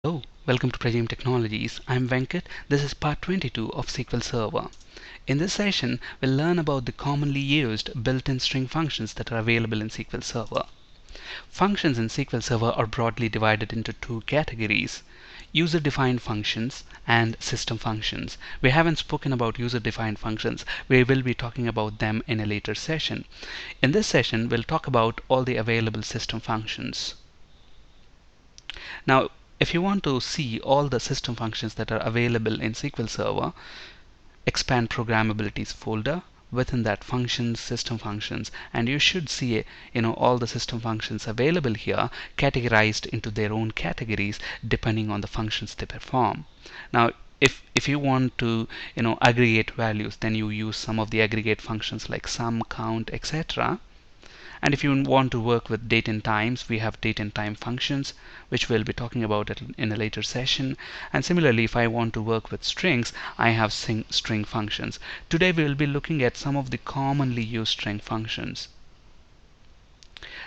Hello, welcome to Pragim Technologies. I'm Venkat. This is part 22 of SQL Server. In this session, we'll learn about the commonly used built-in string functions that are available in SQL Server. Functions in SQL Server are broadly divided into two categories: user-defined functions and system functions. We haven't spoken about user-defined functions. We will be talking about them in a later session. In this session, we'll talk about all the available system functions. Now, if you want to see all the system functions that are available in SQL Server, expand programmabilities folder. Within that, functions, system functions, and you should see all the system functions available here categorized into their own categories depending on the functions they perform. Now, if you want to aggregate values, then you use some of the aggregate functions like sum, count, etc. And if you want to work with date and times, we have date and time functions, which we'll be talking about in a later session. And similarly, if I want to work with strings, I have string functions. Today we will be looking at some of the commonly used string functions.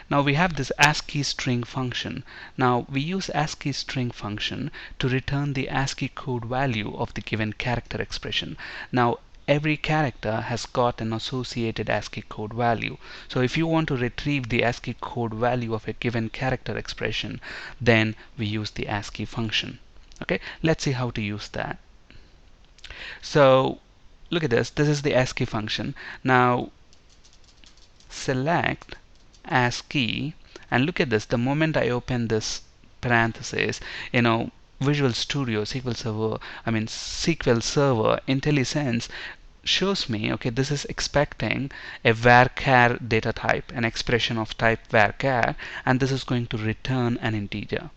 Now we have this ASCII string function. Now we use ASCII string function to return the ASCII code value of the given character expression. Now every character has got an associated ASCII code value. So if you want to retrieve the ASCII code value of a given character expression, then we use the ASCII function. Okay, let's see how to use that. So look at this. This is the ASCII function. Now select ASCII, and look at this. The moment I open this parenthesis, Visual Studio, SQL Server, IntelliSense shows me, okay, this is expecting a varchar data type, an expression of type varchar, and this is going to return an integer.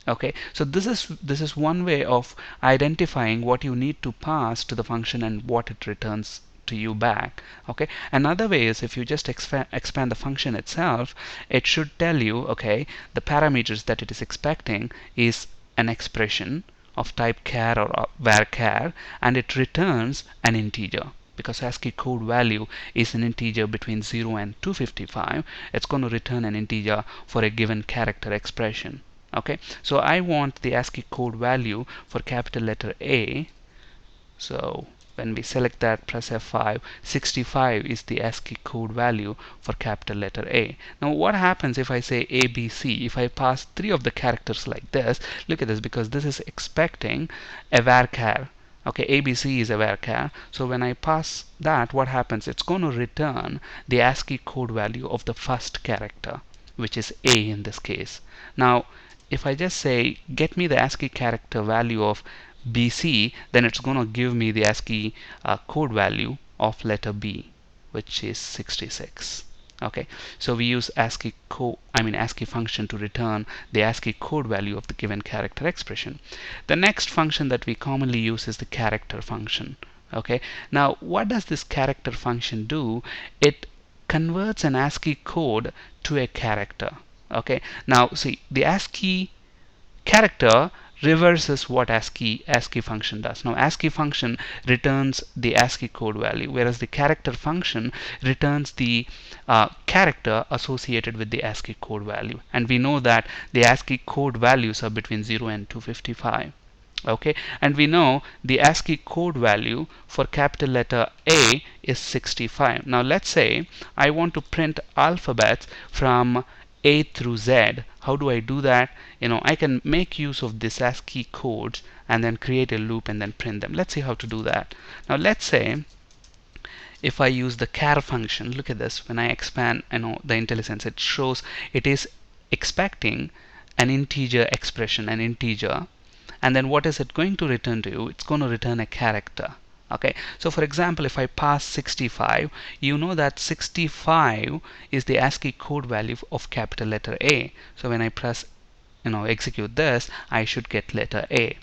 Okay, so this is one way of identifying what you need to pass to the function and what it returns to you back. Okay, another way is if you just expand the function itself, it should tell you, okay, the parameters that it is expecting is an expression of type char or varchar, and it returns an integer. Because ASCII code value is an integer between 0 and 255, it's going to return an integer for a given character expression. Okay, so I want the ASCII code value for capital letter A. So when we select that, press F5, 65 is the ASCII code value for capital letter A. Now what happens if I say ABC? If I pass 3 of the characters like this, look at this, because this is expecting a varchar. Okay, ABC is a varchar. So when I pass that, what happens? It's going to return the ASCII code value of the first character, which is A in this case. Now if I just say get me the ASCII character value of BC, then it's going to give me the ASCII code value of letter B, which is 66. Okay, so we use ASCII function to return the ASCII code value of the given character expression. The next function that we commonly use is the character function. Okay, now what does this character function do? It converts an ASCII code to a character. Okay, now see, the ASCII character reverses what ASCII function does. Now ASCII function returns the ASCII code value, whereas the character function returns the character associated with the ASCII code value. And we know that the ASCII code values are between 0 and 255. Okay, and we know the ASCII code value for capital letter A is 65. Now let's say I want to print alphabets from A through Z. How do I do that? I can make use of this ASCII codes and then create a loop and then print them. Let's see how to do that. Now let's say if I use the char function, look at this. When I expand the IntelliSense, it shows it is expecting an integer expression, an integer, and then what is it going to return to you? It's going to return a character. Okay, so for example, if I pass 65, you know that 65 is the ASCII code value of capital letter A. So when I press execute this, I should get letter A.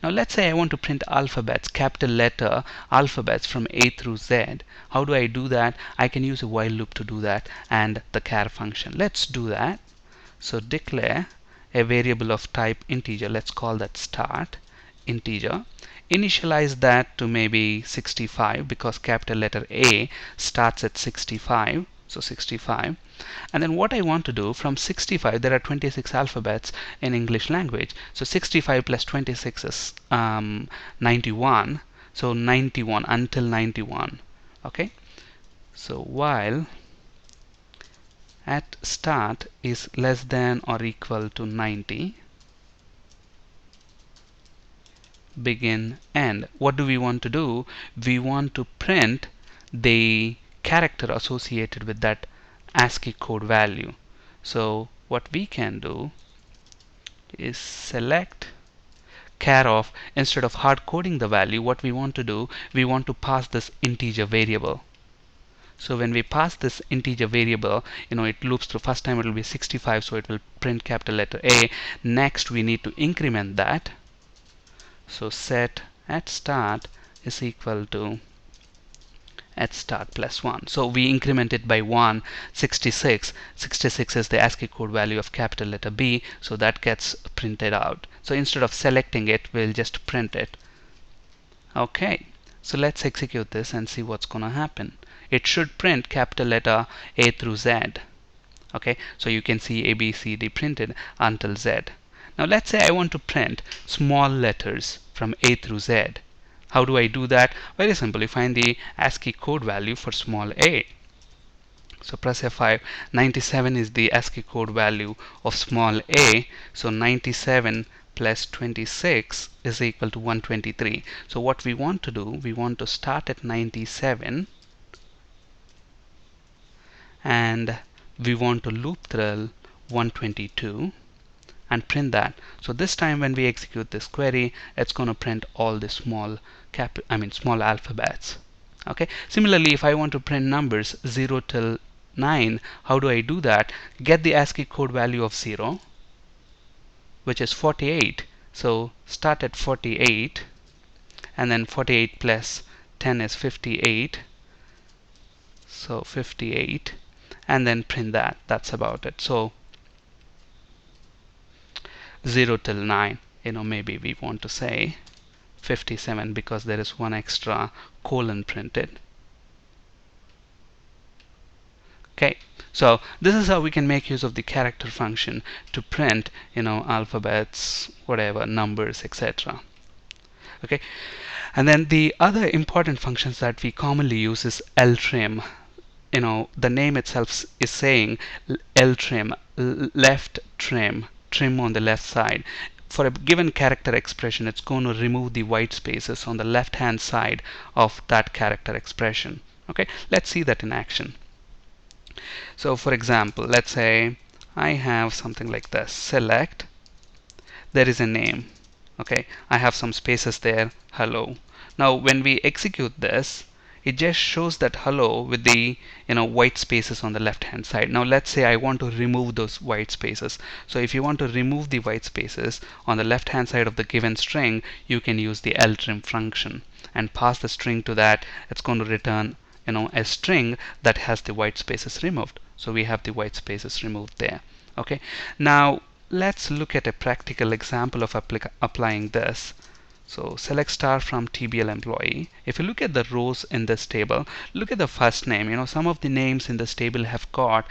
Now let's say I want to print alphabets, capital letter alphabets from A through Z. How do I do that? I can use a while loop to do that and the char function. Let's do that. So declare a variable of type integer. Let's call that start integer. Initialize that to maybe 65 because capital letter A starts at 65. So 65. And then what I want to do from 65, there are 26 alphabets in English language. So 65 plus 26 is 91. So 91 until 91. Okay. So while at start is less than or equal to 90, begin end. What do we want to do? We want to print the character associated with that ASCII code value. So what we can do is select care of, instead of hard coding the value, what we want to do, we want to pass this integer variable. So when we pass this integer variable, it loops through. First time it will be 65, so it will print capital letter A. Next we need to increment that. So set at start is equal to at start plus 1. So we increment it by 1, 66. 66 is the ASCII code value of capital letter B, so that gets printed out. So instead of selecting it, we'll just print it. Okay, so let's execute this and see what's gonna happen. It should print capital letter A through Z. Okay, so you can see A, B, C, D printed until Z. Now let's say I want to print small letters from A through Z. How do I do that? Very simple. You find the ASCII code value for small a. So press F5. 97 is the ASCII code value of small a. So 97 plus 26 is equal to 123. So what we want to do, we want to start at 97 and we want to loop through 122 and print that. So this time when we execute this query, it's going to print all the small alphabets. Okay. Similarly, if I want to print numbers 0 till 9, how do I do that? Get the ASCII code value of 0, which is 48. So start at 48, and then 48 plus 10 is 58. So 58, and then print that. That's about it. So 0 till 9, maybe we want to say 57 because there is one extra colon printed. Okay, so this is how we can make use of the character function to print alphabets, whatever, numbers, etc. Okay, and then the other important functions that we commonly use is ltrim. The name itself is saying ltrim, left trim, trim on the left side. For a given character expression, it's going to remove the white spaces on the left hand side of that character expression. Okay, let's see that in action. So for example, let's say I have something like this. Select, there is a name. Okay, I have some spaces there, hello. Now when we execute this, it just shows that hello with the white spaces on the left hand side. Now let's say I want to remove those white spaces. So if you want to remove the white spaces on the left hand side of the given string, you can use the ltrim function and pass the string to that. It's going to return a string that has the white spaces removed. So we have the white spaces removed there. Okay, now let's look at a practical example of applying this. So select star from TBL employee. If you look at the rows in this table, look at the first name. Some of the names in this table have got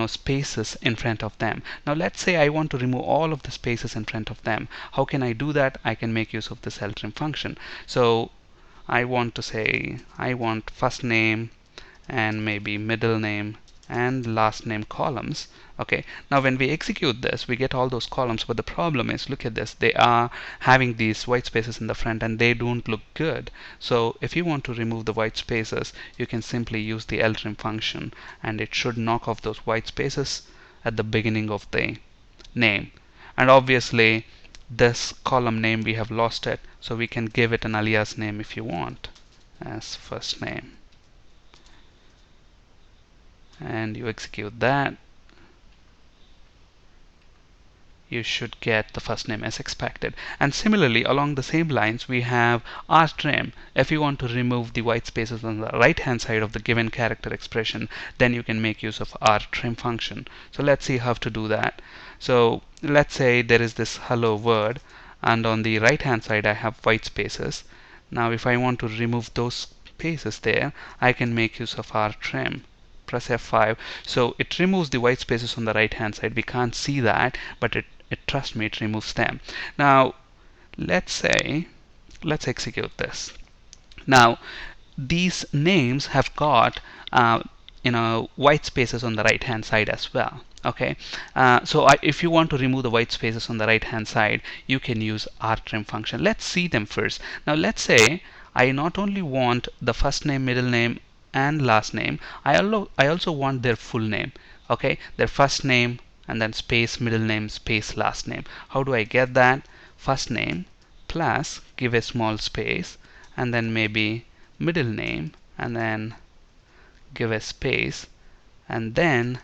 spaces in front of them. Now let's say I want to remove all of the spaces in front of them. How can I do that? I can make use of this ltrim function. So I want to say I want first name and maybe middle name and last name columns. Okay, now when we execute this, we get all those columns, but the problem is, look at this, they are having these white spaces in the front and they don't look good. So if you want to remove the white spaces, you can simply use the ltrim function and it should knock off those white spaces at the beginning of the name. And obviously this column name, we have lost it, so we can give it an alias name if you want as first name, and you execute that, you should get the first name as expected. And similarly, along the same lines, we have rtrim. If you want to remove the white spaces on the right hand side of the given character expression, then you can make use of rtrim function. So let's see how to do that. So let's say there is this hello word, and on the right hand side I have white spaces. Now if I want to remove those spaces there, I can make use of rtrim. press F5. So it removes the white spaces on the right hand side. We can't see that, but trust me, it removes them. Now let's execute this. Now these names have got white spaces on the right hand side as well. Okay, if you want to remove the white spaces on the right hand side, you can use rtrim function. Let's see them first. Now let's say I not only want the first name, middle name and last name, I also want their full name. Okay, their first name and then space middle name space last name. How do I get that? First name plus give a small space and then maybe middle name and then give a space and then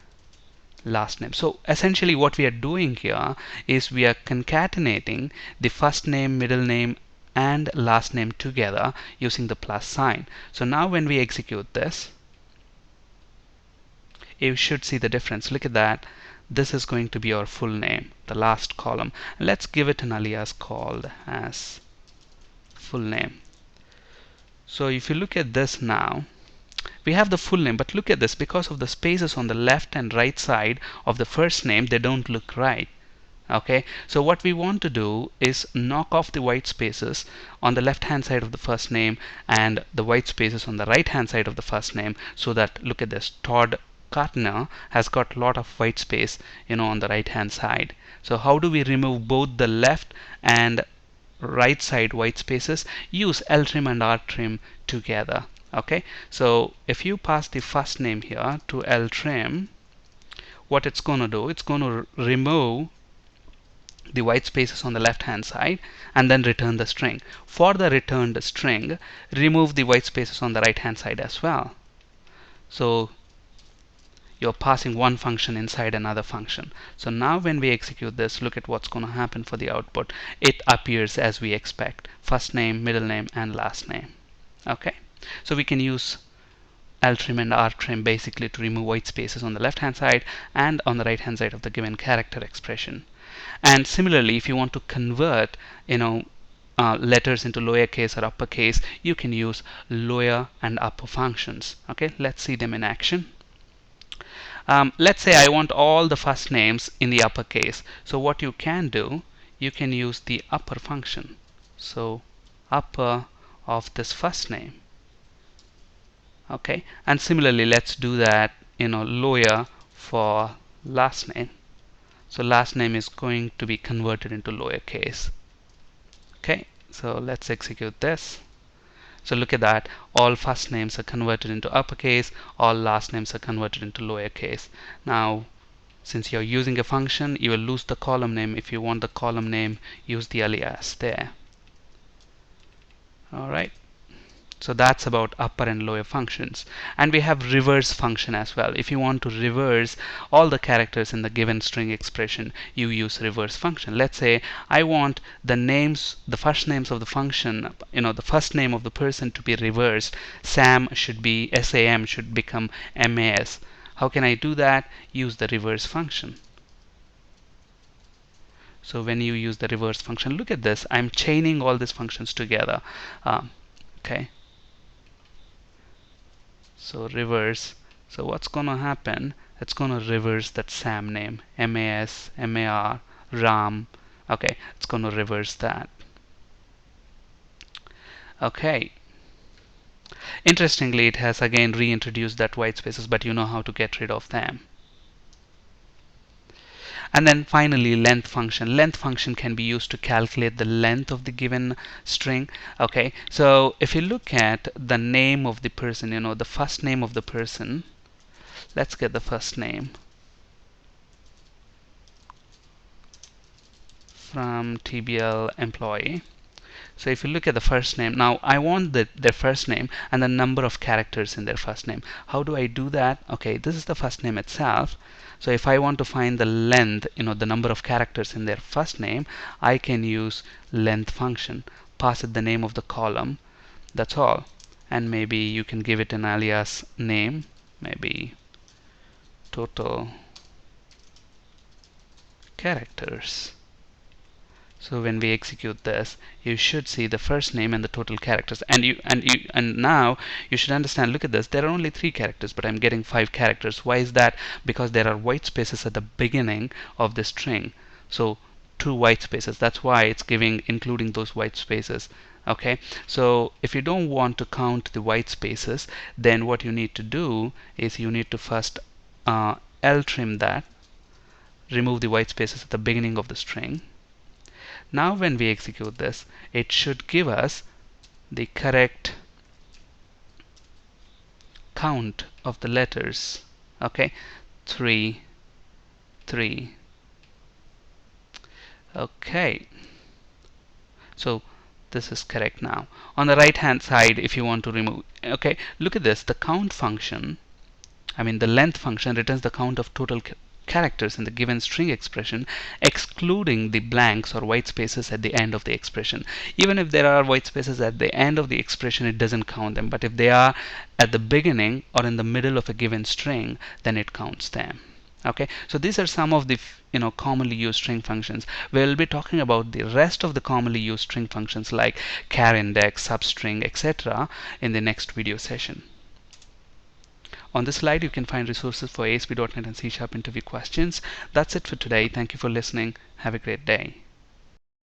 last name. So essentially what we are doing here is we are concatenating the first name, middle name and last name together using the plus sign. So now when we execute this, you should see the difference. Look at that. This is going to be our full name, the last column. Let's give it an alias called as full name. So if you look at this now, we have the full name, but look at this. Because of the spaces on the left and right side of the first name, they don't look right. Okay, so what we want to do is knock off the white spaces on the left hand side of the first name and the white spaces on the right hand side of the first name, so that, look at this, Todd Cartner has got a lot of white space on the right hand side. So how do we remove both the left and right side white spaces? Use ltrim and rtrim together. Okay, so if you pass the first name here to ltrim, what it's going to do, it's going to remove the white spaces on the left hand side and then return the string. For the returned string, remove the white spaces on the right hand side as well. So you're passing one function inside another function. So now when we execute this, look at what's going to happen for the output. It appears as we expect: first name, middle name and last name. Okay, so we can use ltrim and rtrim basically to remove white spaces on the left hand side and on the right hand side of the given character expression. And similarly, if you want to convert letters into lowercase or uppercase, you can use lower and upper functions. Okay, let's see them in action. Let's say I want all the first names in the uppercase. So what you can do, you can use the upper function. So upper of this first name. Okay, and similarly let's do that lower for last name. So last name is going to be converted into lowercase. Okay, so let's execute this. So look at that, all first names are converted into uppercase, all last names are converted into lowercase. Now since you're using a function, you will lose the column name. If you want the column name, use the alias there. Alright, so that's about upper and lower functions. And we have reverse function as well. If you want to reverse all the characters in the given string expression, you use reverse function. Let's say I want the first names of the function, the first name of the person to be reversed. Sam should be SAM, should become MAS. How can I do that? Use the reverse function. So when you use the reverse function, look at this, I'm chaining all these functions together. Okay, so reverse. So what's going to happen? It's going to reverse that Sam name, MAS, MAR, Ram. Okay, it's going to reverse that. Okay, interestingly, it has again reintroduced that white spaces, but you know how to get rid of them. And then finally, length function. Length function can be used to calculate the length of the given string. Okay, so if you look at the name of the person, the first name of the person, let's get the first name from TBL employee. So if you look at the first name, now I want their first name and the number of characters in their first name. How do I do that? Okay, this is the first name itself. So if I want to find the length, the number of characters in their first name, I can use length function. Pass it the name of the column. That's all. And maybe you can give it an alias name, maybe total characters. So when we execute this, you should see the first name and the total characters. And now you should understand, look at this, there are only 3 characters, but I'm getting 5 characters. Why is that? Because there are white spaces at the beginning of the string. So 2 white spaces. That's why it's giving, including those white spaces. Okay, so if you don't want to count the white spaces, then what you need to do is you need to first L-trim that, remove the white spaces at the beginning of the string. Now when we execute this, it should give us the correct count of the letters. Okay, 3, 3. Okay, so this is correct now. On the right hand side, if you want to remove, okay, look at this, the count function, I mean the length function, returns the count of total characters in the given string expression, excluding the blanks or white spaces at the end of the expression. Even if there are white spaces at the end of the expression, it doesn't count them, but if they are at the beginning or in the middle of a given string, then it counts them. Okay, so these are some of the commonly used string functions. We'll be talking about the rest of the commonly used string functions like char index, substring, etc. in the next video session. On this slide you can find resources for ASP.NET and C# interview questions. That's it for today. Thank you for listening. Have a great day.